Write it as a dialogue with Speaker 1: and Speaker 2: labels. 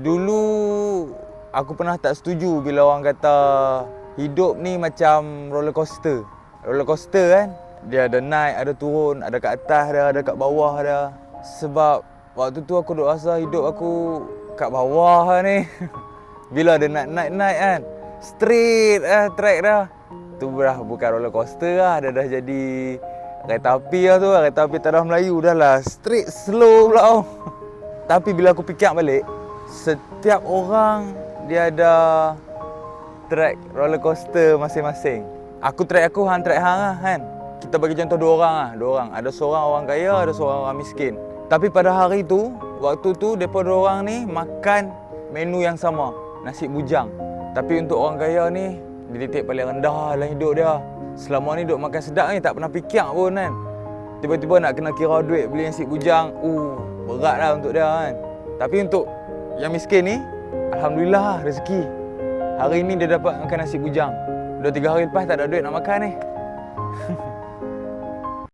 Speaker 1: Dulu aku pernah tak setuju bila orang kata hidup ni macam roller coaster. Roller coaster kan, dia ada naik, ada turun, ada kat atas dah, ada kat bawah dah. Sebab waktu tu aku duk rasa hidup aku kat bawah lah ni. Bila ada naik kan, straight track dah. Tu dah bukan roller coaster lah, dah jadi kereta api lah tu, kereta api tanah Melayu dah lah, straight slow pula tau. Tapi bila aku fikir balik, setiap orang dia ada track roller coaster masing-masing. Aku track aku, hang track hang lah kan. Kita bagi contoh dua orang. Ada seorang orang kaya, ada seorang orang miskin. Tapi pada hari tu, waktu tu depa dua orang ni makan menu yang sama, nasi bujang. Tapi untuk orang kaya ni, dia titik paling rendah dalam hidup dia. Selama ni duk makan sedap ni tak pernah fikir pun kan. Tiba-tiba nak kena kira duit beli nasi bujang, berat lah untuk dia kan. Tapi untuk yang miskin ni, alhamdulillah rezeki. Hari ni dia dapat makan nasi bujang. 2-3 hari lepas tak ada duit nak makan ni.